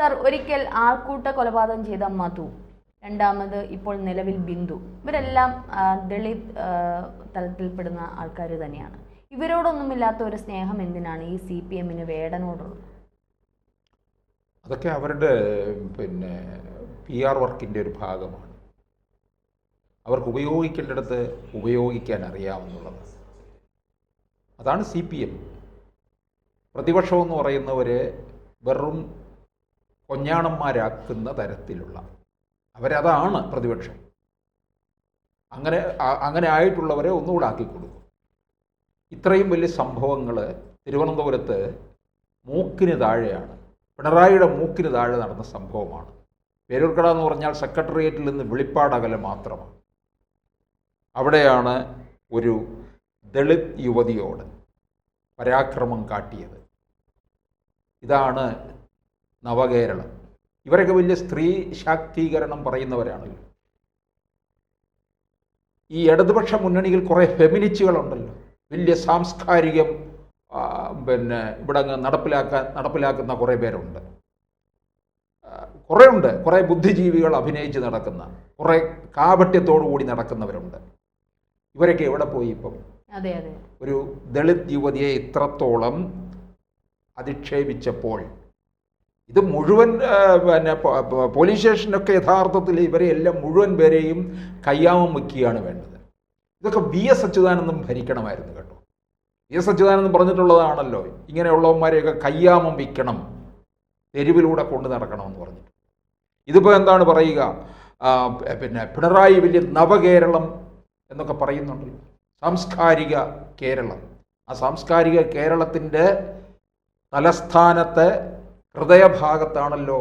Sir, ഒരിക്കൽ ആൾക്കൂട്ട കൊലപാതകം ചെയ്ത മധു, രണ്ടാമത് ഇപ്പോൾ നിലവിൽ ബിന്ദു, ഇവരെല്ലാം ദളിത് തലത്തിൽപ്പെടുന്ന ആൾക്കാർ തന്നെയാണ്. ഇവരോടൊന്നുമില്ലാത്ത ഒരു സ്നേഹം എന്തിനാണ് ഈ CPM-ന് വേടനോടുള്ളത്? അതൊക്കെ അവരുടെ PR വർക്കിൻ്റെ ഒരു ഭാഗമാണ്. അവർക്ക് ഉപയോഗിക്കേണ്ടിടത്ത് ഉപയോഗിക്കാൻ അറിയാമെന്നുള്ളത്. അതാണ് CPM. പ്രതിപക്ഷമെന്ന് പറയുന്നവരെ വെറും കൊഞ്ഞാണന്മാരാക്കുന്ന തരത്തിലുള്ള അവരതാണ് പ്രതിപക്ഷം. അങ്ങനെ ആയിട്ടുള്ളവരെ ഒന്നുകൂടെ ആക്കിക്കൊടുക്കും. ഇത്രയും വലിയ സംഭവങ്ങൾ തിരുവനന്തപുരത്ത് മൂക്കിന് താഴെയാണ്, പിണറായിയുടെ മൂക്കിന് താഴെ നടന്ന സംഭവമാണ്. പേരൂർക്കട എന്ന് പറഞ്ഞാൽ സെക്രട്ടേറിയറ്റിൽ നിന്ന് വെളിപ്പാടകലെ മാത്രമാണ്. അവിടെയാണ് ഒരു ദളിത് യുവതിയോട് പരാക്രമം കാട്ടിയത്. ഇതാണ് നവകേരളം. ഇവരൊക്കെ വലിയ സ്ത്രീ ശാക്തീകരണം പറയുന്നവരാണല്ലോ. ഈ ഇടതുപക്ഷ മുന്നണിയിൽ കുറേ ഫെമിനിസ്റ്റുകളുണ്ടല്ലോ, വലിയ സാംസ്കാരികം ഇവിടെ അങ്ങ് നടപ്പിലാക്കുന്ന കുറേ പേരുണ്ട്. കുറേ ബുദ്ധിജീവികൾ അഭിനയിച്ച് നടക്കുന്ന, കുറേ കാപട്യത്തോടു കൂടി നടക്കുന്നവരുണ്ട്. ഇവരൊക്കെ എവിടെ പോയി ഇപ്പം? ഒരു ദളിത് യുവതിയെ ഇത്രത്തോളം അധിക്ഷേപിച്ചപ്പോൾ ഇത് മുഴുവൻ പോലീസ് സ്റ്റേഷനൊക്കെ യഥാർത്ഥത്തിൽ ഇവരെ എല്ലാം മുഴുവൻ പേരെയും കയ്യാമം വയ്ക്കുകയാണ് വേണ്ടത്. ഇതൊക്കെ VS അച്യുതാനന്ദൻ ഭരിക്കണമായിരുന്നു കേട്ടോ. VS അച്യുതാനന്ദൻ പറഞ്ഞിട്ടുള്ളതാണല്ലോ, ഇങ്ങനെയുള്ളവന്മാരെയൊക്കെ കയ്യാമം വയ്ക്കണം, തെരുവിലൂടെ കൊണ്ടു നടക്കണമെന്ന് പറഞ്ഞിട്ട്. ഇതിപ്പോൾ എന്താണ് പറയുക, പിണറായി വലിയ നവകേരളം എന്നൊക്കെ പറയുന്നുണ്ടല്ലോ, സാംസ്കാരിക കേരളം. ആ സാംസ്കാരിക കേരളത്തിൻ്റെ തലസ്ഥാനത്തെ ഹൃദയഭാഗത്താണല്ലോ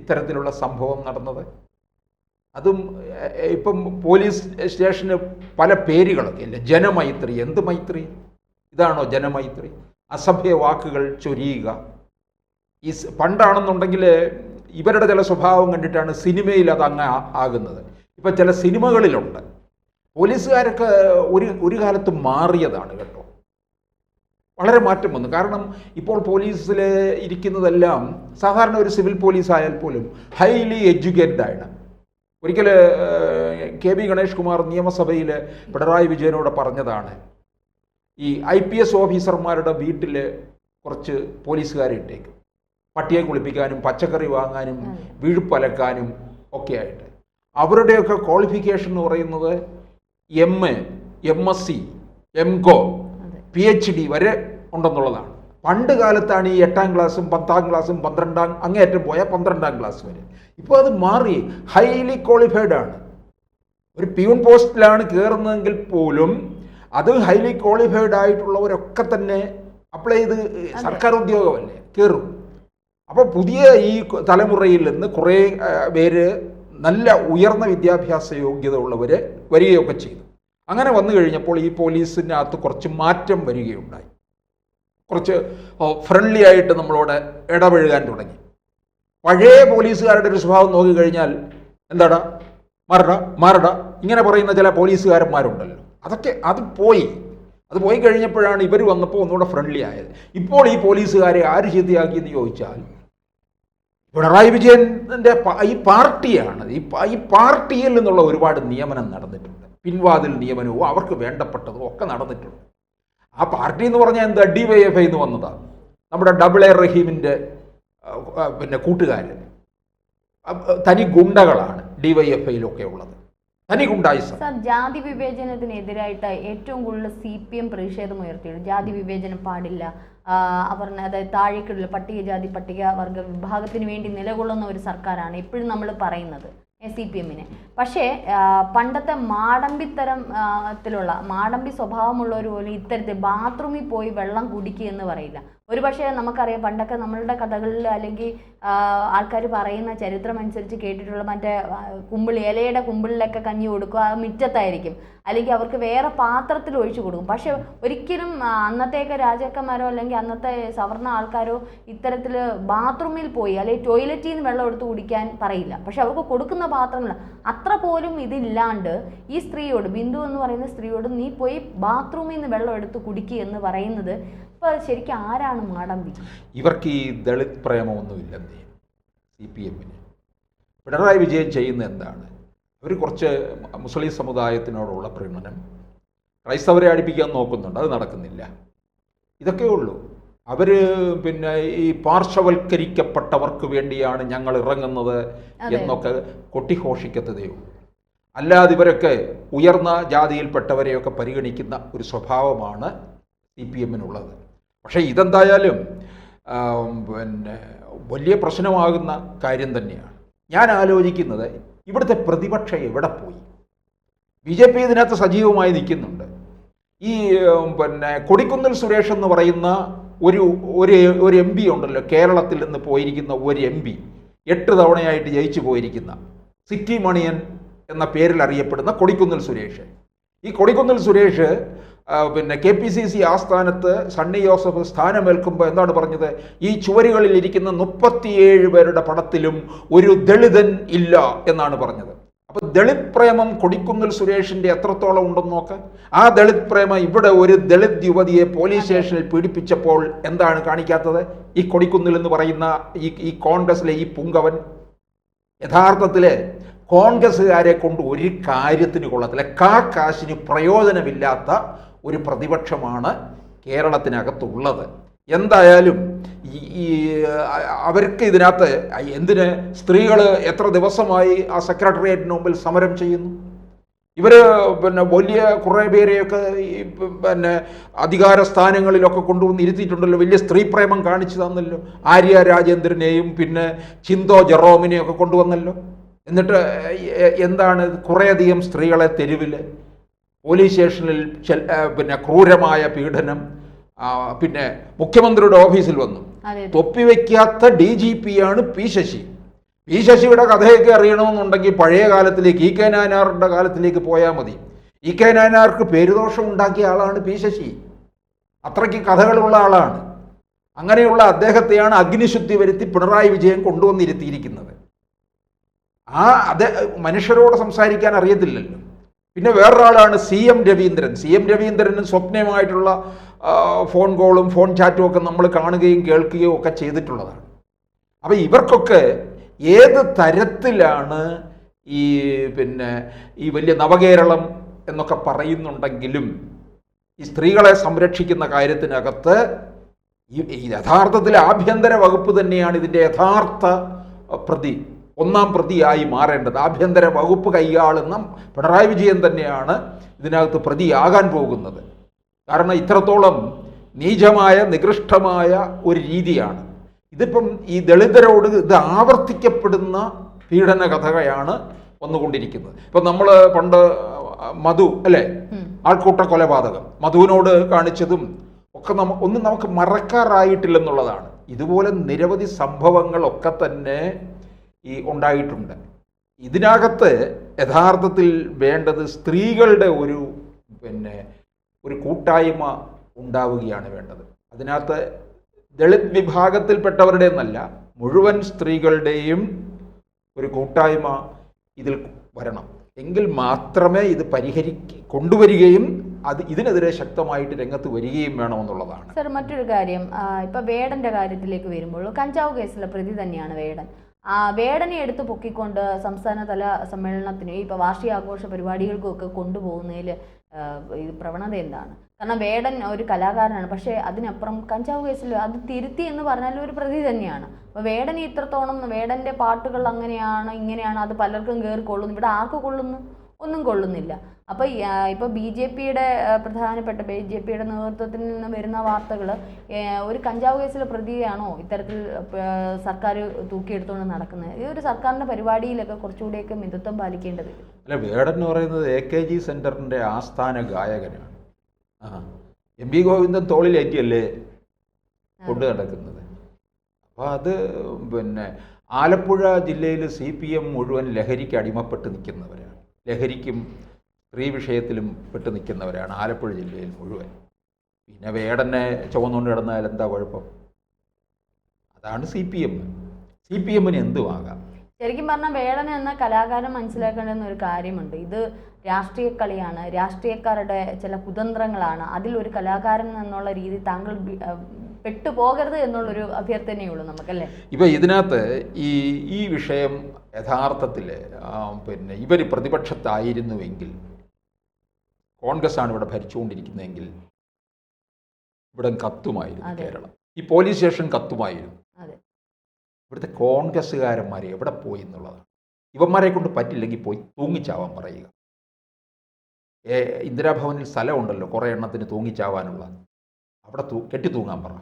ഇത്തരത്തിലുള്ള സംഭവം നടന്നത്. അതും ഇപ്പം പോലീസ് സ്റ്റേഷന് പല പേരുകളൊക്കെ ഇല്ലേ, ജനമൈത്രി. എന്ത് മൈത്രി? ഇതാണോ ജനമൈത്രി? അസഭ്യ വാക്കുകൾ ചൊരിയുക. ഈ പണ്ടാണെന്നുണ്ടെങ്കിൽ ഇവരുടെ ചില സ്വഭാവം കണ്ടിട്ടാണ് സിനിമയിൽ അത് അങ്ങ് ആകുന്നത്. ഇപ്പം ചില സിനിമകളിലുണ്ട്. പോലീസുകാരൊക്കെ ഒരു കാലത്ത് മാറിയതാണ് കേട്ടോ, വളരെ മാറ്റം വന്നു. കാരണം ഇപ്പോൾ പോലീസിൽ ഇരിക്കുന്നതെല്ലാം സാധാരണ ഒരു സിവിൽ പോലീസ് ആയാൽ പോലും ഹൈലി എഡ്യൂക്കേറ്റഡ് ആണ്. ഒരിക്കൽ KB ഗണേഷ് കുമാർ നിയമസഭയിൽ പിണറായി വിജയനോട് പറഞ്ഞതാണ്, ഈ IPS ഓഫീസർമാരുടെ വീട്ടിൽ കുറച്ച് പോലീസുകാരെ ഇട്ടേക്കും, പട്ടിയെ കുളിപ്പിക്കാനും പച്ചക്കറി വാങ്ങാനും വീഴുപ്പലക്കാനും ഒക്കെ ആയിട്ട്. അവരുടെയൊക്കെ ക്വാളിഫിക്കേഷൻ എന്ന് പറയുന്നത് MA, MSc, MCom, PhD വരെ ഉണ്ടെന്നുള്ളതാണ്. പണ്ട് കാലത്താണ് ഈ 8ാം ക്ലാസ്സും 10ാം ക്ലാസ്സും 12ാം അങ്ങേയറ്റം പോയാൽ 12ാം ക്ലാസ് വരെ. ഇപ്പോൾ അത് മാറി, ഹൈലി ക്വാളിഫൈഡ് ആണ്. ഒരു പ്യൂൺ പോസ്റ്റിലാണ് കയറുന്നതെങ്കിൽ പോലും അത് ഹൈലി ക്വാളിഫൈഡ് ആയിട്ടുള്ളവരൊക്കെ തന്നെ അപ്ലൈ ചെയ്ത് സർക്കാർ ഉദ്യോഗമല്ലേ കയറും. അപ്പോൾ പുതിയ ഈ തലമുറയിൽ നിന്ന് കുറേ പേര് നല്ല ഉയർന്ന വിദ്യാഭ്യാസ യോഗ്യത ഉള്ളവർ വരികയൊക്കെ ചെയ്തു. അങ്ങനെ വന്നു കഴിഞ്ഞപ്പോൾ ഈ പോലീസിനകത്ത് കുറച്ച് മാറ്റം വരികയുണ്ടായി. കുറച്ച് ഫ്രണ്ട്ലി ആയിട്ട് നമ്മളോട് ഇടപഴകാൻ തുടങ്ങി. പഴയ പോലീസുകാരുടെ ഒരു സ്വഭാവം നോക്കിക്കഴിഞ്ഞാൽ എന്താടാ മാറടാ ഇങ്ങനെ പറയുന്ന ചില പോലീസുകാരന്മാരുണ്ടല്ലോ, അത് പോയി കഴിഞ്ഞപ്പോഴാണ് ഇവർ വന്നപ്പോൾ ഒന്നുകൂടെ ഫ്രണ്ട്ലി ആയത്. ഇപ്പോൾ ഈ പോലീസുകാരെ ആര് ചീത്തയാക്കിയെന്ന് ചോദിച്ചാൽ പിണറായി വിജയൻ്റെ ഈ പാർട്ടിയാണ്. ഈ പാർട്ടിയിൽ നിന്നുള്ള ഒരുപാട് നിയമനം നടന്നിട്ടുണ്ട്, പിൻവാതിൽ നിയമനവും അവർക്ക് വേണ്ടപ്പെട്ടതും ഒക്കെ നടന്നിട്ടുണ്ട്. ആ പാർട്ടി എന്ന് പറഞ്ഞാൽ എന്താ, DYFI എന്ന് വന്നതാണ്. നമ്മുടെ AA റഹീമിൻ്റെ കൂട്ടുകാർ തനി ഗുണ്ടകളാണ് DYFIയിലൊക്കെ ഉള്ളത്, തനി ഗുണ്ടായിസം. ജാതി വിവേചനത്തിനെതിരായിട്ട് ഏറ്റവും കൂടുതൽ CPM പ്രതിഷേധം ഉയർത്തിയത് ജാതി വിവേചനം പാടില്ല, അതായത് താഴേക്കുള്ള പട്ടികജാതി പട്ടികവർഗ വിഭാഗത്തിന് വേണ്ടി നിലകൊള്ളുന്ന ഒരു സർക്കാരാണ് ഇപ്പോഴും നമ്മൾ പറയുന്നത് CPM-നെ. പക്ഷേ പണ്ടത്തെ മാടമ്പി സ്വഭാവമുള്ളവർ പോലും ഇത്തരത്തിൽ ബാത്റൂമിൽ പോയി വെള്ളം കുടിക്കുക എന്ന് പറയില്ല. ഒരു പക്ഷേ നമുക്കറിയാം, പണ്ടൊക്കെ നമ്മളുടെ കഥകളിൽ അല്ലെങ്കിൽ ആൾക്കാർ പറയുന്ന ചരിത്രം അനുസരിച്ച് കേട്ടിട്ടുള്ള മറ്റേ ഇലയുടെ കുമ്പിളിലൊക്കെ കഞ്ഞി കൊടുക്കുക, അത് മുറ്റത്തായിരിക്കും, അല്ലെങ്കിൽ അവർക്ക് വേറെ പാത്രത്തിൽ ഒഴിച്ചു കൊടുക്കും. പക്ഷെ ഒരിക്കലും അന്നത്തെയൊക്കെ രാജാക്കന്മാരോ അല്ലെങ്കിൽ അന്നത്തെ സവർണ ആൾക്കാരോ ഇത്തരത്തിൽ ബാത്റൂമിൽ പോയി അല്ലെങ്കിൽ ടോയ്ലറ്റിൽ നിന്ന് വെള്ളം എടുത്ത് കുടിക്കാൻ പറയില്ല. പക്ഷെ അവർക്ക് കൊടുക്കുന്ന പാത്രങ്ങൾ അത്ര പോലും ഇതില്ലാണ്ട് ഈ സ്ത്രീയോട്, ബിന്ദു എന്ന് പറയുന്ന സ്ത്രീയോട് നീ പോയി ബാത്റൂമിൽ നിന്ന് വെള്ളം എടുത്ത് കുടിക്കുക എന്ന് പറയുന്നത് ഇപ്പോൾ ശരിക്കും ആരാണ് മാടമ്പി? ഇവർക്ക് ഈ ദളിത് പ്രേമമൊന്നുമില്ലെന്നേ. CPM-ന്. പിണറായി വിജയൻ ചെയ്യുന്ന എന്താണ്? അവർ കുറച്ച് മുസ്ലിം സമുദായത്തിനോടുള്ള പ്രീണനം, ക്രൈസ്തവരെ അടുപ്പിക്കാൻ നോക്കുന്നുണ്ട്, അത് നടക്കുന്നില്ല. ഇതൊക്കെ ഉള്ളൂ. അവർ പിന്നെ ഈ പാർശ്വവൽക്കരിക്കപ്പെട്ടവർക്ക് വേണ്ടിയാണ് ഞങ്ങൾ ഇറങ്ങുന്നത് എന്നൊക്കെ കൊട്ടിഘോഷിക്കത്തതേ ഉള്ളൂ. അല്ലാതെ ഇവരൊക്കെ ഉയർന്ന ജാതിയിൽപ്പെട്ടവരെയൊക്കെ പരിഗണിക്കുന്ന ഒരു സ്വഭാവമാണ് CPM-നുള്ളത്. പക്ഷേ ഇതെന്തായാലും പിന്നെ വലിയ പ്രശ്നമാകുന്ന കാര്യം തന്നെയാണ്. ഞാൻ ആലോചിക്കുന്നത് ഇവിടുത്തെ പ്രതിപക്ഷം എവിടെ പോയി? BJP ഇതിനകത്ത് സജീവമായി നിൽക്കുന്നുണ്ട്. ഈ പിന്നെ കൊടിക്കുന്നിൽ സുരേഷ് എന്ന് പറയുന്ന ഒരു MP ഉണ്ടല്ലോ, കേരളത്തിൽ നിന്ന് പോയിരിക്കുന്ന ഒരു MP, 8 തവണയായിട്ട് ജയിച്ചു പോയിരിക്കുന്ന സിറ്റി മണിയൻ എന്ന പേരിൽ അറിയപ്പെടുന്ന കൊടിക്കുന്നിൽ സുരേഷ്. ഈ കൊടിക്കുന്നിൽ സുരേഷ് പിന്നെ KPCC ആസ്ഥാനത്ത് സണ്ണി ജോസഫ് സ്ഥാനമേൽക്കുമ്പോൾ എന്താണ് പറഞ്ഞത്? ഈ ചുവരുകളിൽ ഇരിക്കുന്ന 37 പേരുടെ പടത്തിലും ഒരു ദളിതൻ ഇല്ല എന്നാണ് പറഞ്ഞത്. അപ്പോൾ ദളിത് പ്രേമം കൊടിക്കുന്നിൽ സുരേഷിൻ്റെ എത്രത്തോളം ഉണ്ടെന്ന് നോക്കാം. ആ ദളിത് പ്രേമം ഇവിടെ ഒരു ദളിത് യുവതിയെ പോലീസ് സ്റ്റേഷനിൽ പീഡിപ്പിച്ചപ്പോൾ എന്താണ് കാണിക്കാത്തത്? ഈ കൊടിക്കുന്നിൽ എന്ന് പറയുന്ന ഈ കോൺഗ്രസിലെ ഈ പുങ്കവൻ യഥാർത്ഥത്തിൽ കോൺഗ്രസ്സുകാരെ കൊണ്ട് ഒരു കാര്യത്തിന് കൊള്ളത്തില്ല, കാശിന് പ്രയോജനമില്ലാത്ത ഒരു പ്രതിപക്ഷമാണ് കേരളത്തിനകത്തുള്ളത്. എന്തായാലും ഈ അവർക്ക് ഇതിനകത്ത് എന്തിന് സ്ത്രീകൾ എത്ര ദിവസമായി ആ സെക്രട്ടേറിയറ്റിന് മുമ്പിൽ സമരം ചെയ്യുന്നു? ഇവർ പിന്നെ വലിയ കുറേ പേരെയൊക്കെ പിന്നെ അധികാര സ്ഥാനങ്ങളിലൊക്കെ കൊണ്ടുവന്ന് ഇരുത്തിയിട്ടുണ്ടല്ലോ, വലിയ സ്ത്രീ പ്രേമം കാണിച്ചു തന്നല്ലോ. ആര്യ രാജേന്ദ്രനെയും പിന്നെ ചിന്തോ ജെറോമിനെയും ഒക്കെ കൊണ്ടുവന്നല്ലോ. എന്നിട്ട് എന്താണ് കുറേയധികം സ്ത്രീകളെ തെരുവിൽ, പോലീസ് സ്റ്റേഷനിൽ പിന്നെ ക്രൂരമായ പീഡനം, പിന്നെ മുഖ്യമന്ത്രിയുടെ ഓഫീസിൽ വന്നു. തൊപ്പി വയ്ക്കാത്ത DGP-യാണ് P. ശശി. P. ശശിയുടെ കഥയൊക്കെ അറിയണമെന്നുണ്ടെങ്കിൽ പഴയ കാലത്തിലേക്ക് EK നായനാറിൻ്റെ കാലത്തിലേക്ക് പോയാൽ മതി. EK നായനാർക്ക് പേരുദോഷം ഉണ്ടാക്കിയ ആളാണ് P. ശശി. അത്രയ്ക്ക് കഥകളുള്ള ആളാണ്. അങ്ങനെയുള്ള അദ്ദേഹത്തെയാണ് അഗ്നിശുദ്ധി വരുത്തി പിണറായി വിജയൻ കൊണ്ടുവന്നിരുത്തിയിരിക്കുന്നത്. മനുഷ്യരോട് സംസാരിക്കാൻ അറിയത്തില്ലല്ലോ. പിന്നെ വേറൊരാളാണ് CM രവീന്ദ്രൻ. CM രവീന്ദ്രനും സ്വപ്നമായിട്ടുള്ള ഫോൺ കോളും ഫോൺ ചാറ്റും ഒക്കെ നമ്മൾ കാണുകയും കേൾക്കുകയും ഒക്കെ ചെയ്തിട്ടുള്ളതാണ്. അപ്പോൾ ഇവർക്കൊക്കെ ഏത് തരത്തിലാണ് പിന്നെ ഈ വലിയ നവകേരളം എന്നൊക്കെ പറയുന്നുണ്ടെങ്കിലും ഈ സ്ത്രീകളെ സംരക്ഷിക്കുന്ന കാര്യത്തിനകത്ത് ഈ യഥാർത്ഥത്തിൽ ആഭ്യന്തര വകുപ്പ് തന്നെയാണ് ഇതിൻ്റെ യഥാർത്ഥ ഒന്നാം പ്രതിയായി മാറേണ്ടത്. ആഭ്യന്തര വകുപ്പ് കൈയാളുന്ന പിണറായി വിജയൻ തന്നെയാണ് ഇതിനകത്ത് പ്രതിയാകാൻ പോകുന്നത്. കാരണം ഇത്രത്തോളം നീചമായ നികൃഷ്ടമായ ഒരു രീതിയാണ് ഇതിപ്പം. ഈ ദളിതരോട് ഇത് ആവർത്തിക്കപ്പെടുന്ന പീഡന കഥയാണ് വന്നുകൊണ്ടിരിക്കുന്നത്. ഇപ്പം നമ്മൾ പണ്ട് മധു അല്ലേ, ആൾക്കൂട്ട കൊലപാതകം, മധുവിനോട് കാണിച്ചതും ഒക്കെ ഒന്നും നമുക്ക് മറക്കാറായിട്ടില്ലെന്നുള്ളതാണ്. ഇതുപോലെ നിരവധി സംഭവങ്ങളൊക്കെ തന്നെ ഉണ്ടായിട്ടുണ്ട്. ഇതിനകത്ത് യഥാർത്ഥത്തിൽ വേണ്ടത് സ്ത്രീകളുടെ ഒരു കൂട്ടായ്മ ഉണ്ടാവുകയാണ് വേണ്ടത്. അതിനകത്ത് ദളിത് വിഭാഗത്തിൽപ്പെട്ടവരുടെ എന്നല്ല, മുഴുവൻ സ്ത്രീകളുടെയും ഒരു കൂട്ടായ്മ ഇതിൽ വരണം. എങ്കിൽ മാത്രമേ ഇത് കൊണ്ടുവരികയും ഇതിനെതിരെ ശക്തമായിട്ട് രംഗത്ത് വരികയും വേണമെന്നുള്ളതാണ്. സർ, മറ്റൊരു കാര്യം, ഇപ്പം വേടൻ്റെ കാര്യത്തിലേക്ക് വരുമ്പോൾ കഞ്ചാവ് കേസിലെ പ്രതി തന്നെയാണ് വേടൻ. വേടനെ എടുത്ത് പൊക്കിക്കൊണ്ട് സംസ്ഥാനതല സമ്മേളനത്തിന് ഇപ്പോൾ വാർഷികാഘോഷ പരിപാടികൾക്കൊക്കെ കൊണ്ടുപോകുന്നതിൽ ഇത് പ്രവണത എന്താണ്? കാരണം വേടൻ ഒരു കലാകാരനാണ്, പക്ഷേ അതിനപ്പുറം കഞ്ചാവ് കേസിൽ അത് തിരുത്തി എന്ന് പറഞ്ഞാൽ ഒരു പ്രതി തന്നെയാണ്. അപ്പോൾ വേടനെ ഇത്രത്തോളം വേടൻ്റെ പാട്ടുകൾ അങ്ങനെയാണ് ഇങ്ങനെയാണ് അത് പലർക്കും കയറി കൊള്ളുന്നു, ഇവിടെ ആർക്ക് കൊള്ളുന്നു? ഒന്നും കൊള്ളുന്നില്ല. അപ്പോൾ ഇപ്പോൾ BJP-യുടെ നേതൃത്വത്തിൽ നിന്ന് വരുന്ന വാർത്തകൾ ഒരു കഞ്ചാവ് കേസിലെ പ്രതിയാണോ ഇത്തരത്തിൽ സർക്കാർ തൂക്കിയെടുത്തുകൊണ്ട് നടക്കുന്നത്? ഈ ഒരു സർക്കാരിൻ്റെ പരിപാടിയിലൊക്കെ കുറച്ചുകൂടിയൊക്കെ മിതത്വം പാലിക്കേണ്ടത്. അല്ല, വേടൻ എന്ന് പറയുന്നത് AKG സെൻറ്ററിൻ്റെ ആസ്ഥാന ഗായകനാണ്. MP ഗോവിന്ദൻ തോളിലേറ്റിയല്ലേ കൊണ്ടു നടക്കുന്നത്. അപ്പോൾ അത് പിന്നെ ആലപ്പുഴ ജില്ലയിൽ CPM മുഴുവൻ ലഹരിക്ക് അടിമപ്പെട്ട് നിൽക്കുന്നവരാണ്. ലഹരിക്കും സ്ത്രീ വിഷയത്തിലും പെട്ട് നിൽക്കുന്നവരാണ് ആലപ്പുഴ ജില്ലയിൽ മുഴുവൻ. പിന്നെ വേടനെ ചുവന്നുകൊണ്ട് കിടന്നാൽ എന്താ കുഴപ്പം? അതാണ് CPM-ന് എന്തുമാകാം. ശരിക്കും പറഞ്ഞാൽ വേടൻ എന്ന കലാകാരൻ മനസ്സിലാക്കേണ്ടുന്ന ഒരു കാര്യമുണ്ട്. ഇത് രാഷ്ട്രീയ കളിയാണ്, രാഷ്ട്രീയക്കാരുടെ ചില കുതന്ത്രങ്ങളാണ്. അതിലൊരു കലാകാരൻ എന്നുള്ള രീതി താങ്കൾ പെട്ടുപോകരുത് എന്നുള്ളൊരു അഭ്യർത്ഥനയേ ഉള്ളൂ നമുക്കല്ലേ. ഇപ്പം ഇതിനകത്ത് ഈ വിഷയം യഥാർത്ഥത്തിൽ പിന്നെ ഇവർ പ്രതിപക്ഷത്തായിരുന്നുവെങ്കിൽ, കോൺഗ്രസ് ആണ് ഇവിടെ ഭരിച്ചുകൊണ്ടിരിക്കുന്നതെങ്കിൽ ഇവിടെ കത്തുമായിരുന്നു കേരളം. ഈ പോലീസ് സ്റ്റേഷൻ കത്തുമായിരുന്നു. ഇവിടുത്തെ കോൺഗ്രസ്സുകാരന്മാർ എവിടെ പോയി എന്നുള്ളതാണ്. ഇവന്മാരെ കൊണ്ട് പറ്റില്ലെങ്കിൽ പോയി തൂങ്ങിച്ചാവാൻ പറയുക. ഇന്ദിരാഭവനിൽ സ്ഥലമുണ്ടല്ലോ കുറേ എണ്ണത്തിന് തൂങ്ങിച്ചാവാനുള്ള, അവിടെ കെട്ടി തൂങ്ങാൻ പറ.